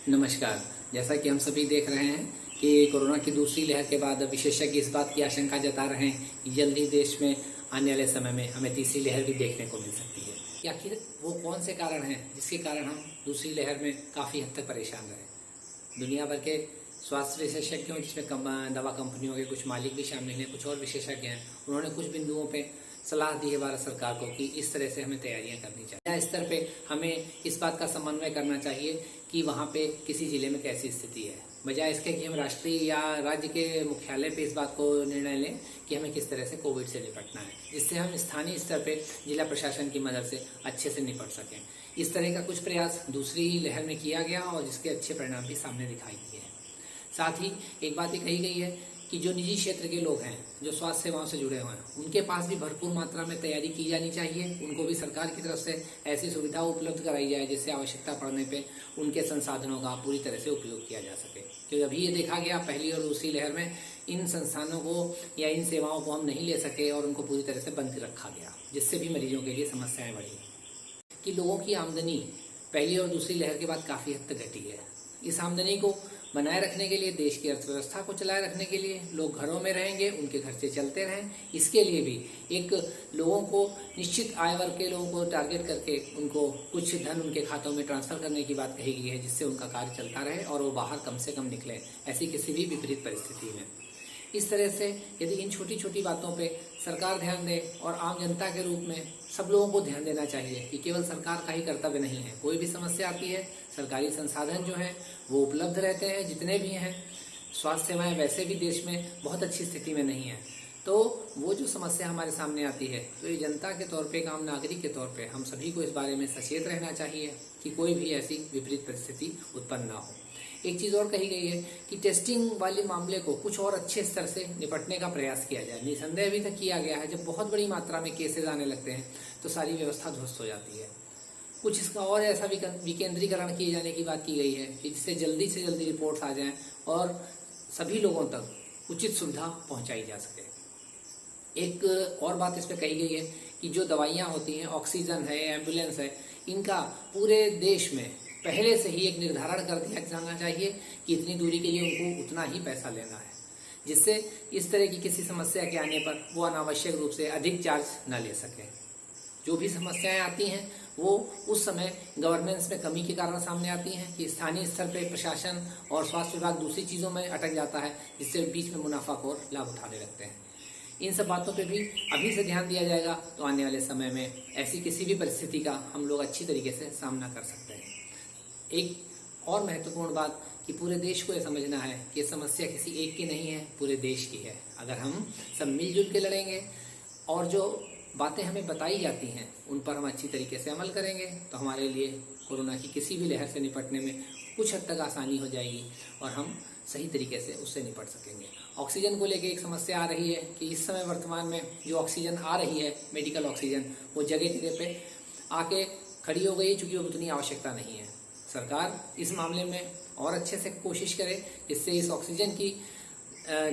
नमस्कार। जैसा कि हम सभी देख रहे हैं कि कोरोना की दूसरी लहर के बाद विशेषज्ञ इस बात की आशंका जता रहे हैं कि जल्द ही देश में आने वाले समय में हमें तीसरी लहर भी देखने को मिल सकती है। कि आखिर वो कौन से कारण हैं जिसके कारण हम दूसरी लहर में काफ़ी हद तक परेशान रहे। दुनिया भर के स्वास्थ्य विशेषज्ञों, जिसमें दवा कंपनियों के कुछ मालिक भी शामिल हैं, कुछ और विशेषज्ञ हैं, उन्होंने कुछ बिंदुओं पे सलाह दी है भारत सरकार को कि इस तरह से हमें तैयारियां करनी चाहिए। स्तर पे हमें इस बात का समन्वय करना चाहिए कि वहाँ पे किसी जिले में कैसी स्थिति है, बजाय इसके कि हम राष्ट्रीय या राज्य के मुख्यालय पे इस बात को निर्णय लें कि हमें किस तरह से कोविड से निपटना है, जिससे हम स्थानीय स्तर पे जिला प्रशासन की मदद से अच्छे से निपट सकें। इस तरह का कुछ प्रयास दूसरी लहर में किया गया और जिसके अच्छे परिणाम भी सामने दिखाई दिए हैं। साथ ही एक बात ये कही गई है कि जो निजी क्षेत्र के लोग हैं, जो स्वास्थ्य सेवाओं से जुड़े हुए हैं, उनके पास भी भरपूर मात्रा में तैयारी की जानी चाहिए। उनको भी सरकार की तरफ से ऐसी सुविधा उपलब्ध कराई जाए जिससे आवश्यकता पड़ने पे उनके संसाधनों का पूरी तरह से उपयोग किया जा सके। क्योंकि अभी ये देखा गया पहली और दूसरी लहर में इन संस्थानों को या इन सेवाओं को हम नहीं ले सके और उनको पूरी तरह से बंद रखा गया, जिससे भी मरीजों के लिए समस्याएं बढ़ी। कि लोगों की आमदनी पहली और दूसरी लहर के बाद काफ़ी हद तक घटी है। इस आमदनी को बनाए रखने के लिए, देश की अर्थव्यवस्था को चलाए रखने के लिए लोग घरों में रहेंगे, उनके खर्चे चलते रहें, इसके लिए भी एक लोगों को, निश्चित आय वर्ग के लोगों को टारगेट करके उनको कुछ धन उनके खातों में ट्रांसफर करने की बात कही गई है, जिससे उनका कार्य चलता रहे और वो बाहर कम से कम निकले ऐसी किसी भी विपरीत परिस्थिति में। इस तरह से यदि इन छोटी छोटी बातों पे सरकार ध्यान दे और आम जनता के रूप में सब लोगों को ध्यान देना चाहिए कि केवल सरकार का ही कर्तव्य नहीं है। कोई भी समस्या आती है, सरकारी संसाधन जो हैं वो उपलब्ध रहते हैं जितने भी हैं। स्वास्थ्य सेवाएं वैसे भी देश में बहुत अच्छी स्थिति में नहीं है, तो वो जो समस्या हमारे सामने आती है, तो ये जनता के तौर पे, एक आम नागरिक के तौर पे हम सभी को इस बारे में सचेत रहना चाहिए कि कोई भी ऐसी विपरीत परिस्थिति उत्पन्न ना हो। एक चीज़ और कही गई है कि टेस्टिंग वाले मामले को कुछ और अच्छे स्तर से निपटने का प्रयास किया जाए। निसंदेह अभी तक किया गया है, जब बहुत बड़ी मात्रा में केसेज आने लगते हैं तो सारी व्यवस्था ध्वस्त हो जाती है। कुछ इसका और ऐसा विकेंद्रीकरण किए जाने की बात की गई है कि जिससे जल्दी से जल्दी रिपोर्ट्स आ जाएं और सभी लोगों तक उचित सुविधा पहुंचाई जा सके। एक और बात इस पर कही गई है कि जो दवाइयाँ होती हैं, ऑक्सीजन है, एम्बुलेंस है, इनका पूरे देश में पहले से ही एक निर्धारण कर दिया जाना चाहिए कि इतनी दूरी के लिए उनको उतना ही पैसा लेना है, जिससे इस तरह की किसी समस्या के आने पर वो अनावश्यक रूप से अधिक चार्ज न ले सकें। जो भी समस्याएं आती हैं वो उस समय गवर्नेंस में कमी के कारण सामने आती हैं कि स्थानीय स्तर पर प्रशासन और स्वास्थ्य विभाग दूसरी चीज़ों में अटक जाता है, जिससे बीच में मुनाफाखोर लाभ उठाने लगते हैं। इन सब बातों पे भी अभी से ध्यान दिया जाएगा तो आने वाले समय में ऐसी किसी भी परिस्थिति का हम लोग अच्छी तरीके से सामना कर सकते हैं। एक और महत्वपूर्ण बात कि पूरे देश को यह समझना है कि समस्या किसी एक की नहीं है, पूरे देश की है। अगर हम सब मिलजुल के लड़ेंगे और जो बातें हमें बताई जाती हैं उन पर हम अच्छी तरीके से अमल करेंगे तो हमारे लिए कोरोना की किसी भी लहर से निपटने में कुछ हद तक आसानी हो जाएगी और हम सही तरीके से उससे निपट सकेंगे। ऑक्सीजन को लेकर एक समस्या आ रही है कि इस समय वर्तमान में जो ऑक्सीजन आ रही है, मेडिकल ऑक्सीजन, वो जगह जगह पे आके खड़ी हो गई है, चूँकि वो उतनी आवश्यकता नहीं है। सरकार इस मामले में और अच्छे से कोशिश करे जिससे इस ऑक्सीजन की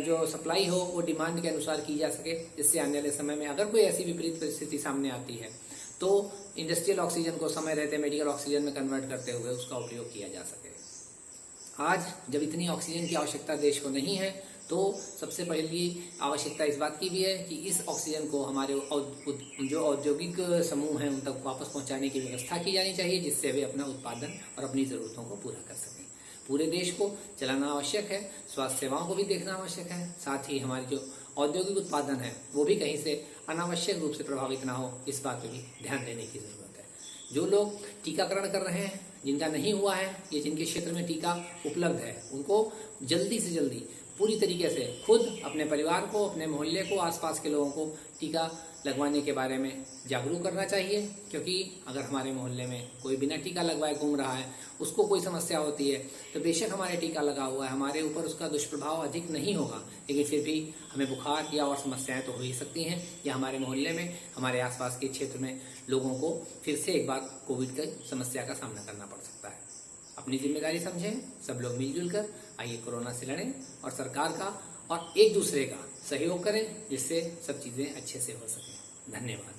जो सप्लाई हो वो डिमांड के अनुसार की जा सके, जिससे आने वाले समय में अगर कोई ऐसी विपरीत परिस्थिति सामने आती है तो इंडस्ट्रियल ऑक्सीजन को समय रहते मेडिकल ऑक्सीजन में कन्वर्ट करते हुए उसका उपयोग किया जा सके। आज जब इतनी ऑक्सीजन की आवश्यकता देश को नहीं है तो सबसे पहली आवश्यकता इस बात की भी है कि इस ऑक्सीजन को हमारे जो औद्योगिक समूह हैं उन तक वापस पहुंचाने की व्यवस्था की जानी चाहिए, जिससे वे अपना उत्पादन और अपनी ज़रूरतों को पूरा कर सकें। पूरे देश को चलाना आवश्यक है, स्वास्थ्य सेवाओं को भी देखना आवश्यक है, साथ ही हमारी जो औद्योगिक उत्पादन है वो भी कहीं से अनावश्यक रूप से प्रभावित ना हो, इस बात पर भी ध्यान देने की ज़रूरत है। जो लोग टीकाकरण कर रहे हैं, जिनका नहीं हुआ है या जिनके क्षेत्र में टीका उपलब्ध है, उनको जल्दी से जल्दी पूरी तरीके से खुद अपने परिवार को, अपने मोहल्ले को, आसपास के लोगों को टीका लगवाने के बारे में जागरूक करना चाहिए। क्योंकि अगर हमारे मोहल्ले में कोई बिना टीका लगवाए घूम रहा है, उसको कोई समस्या होती है, तो बेशक हमारे टीका लगा हुआ है, हमारे ऊपर उसका दुष्प्रभाव अधिक नहीं होगा, लेकिन फिर भी हमें बुखार या और समस्याएं तो हो ही सकती हैं, या हमारे मोहल्ले में, हमारे आसपास के क्षेत्र में लोगों को फिर से एक बार कोविड की समस्या का सामना करना पड़ सकता है। अपनी जिम्मेदारी समझें, सब लोग मिलजुल कर आइए कोरोना से लड़ें और सरकार का और एक दूसरे का सहयोग करें, जिससे सब चीज़ें अच्छे से हो सकें। धन्यवाद।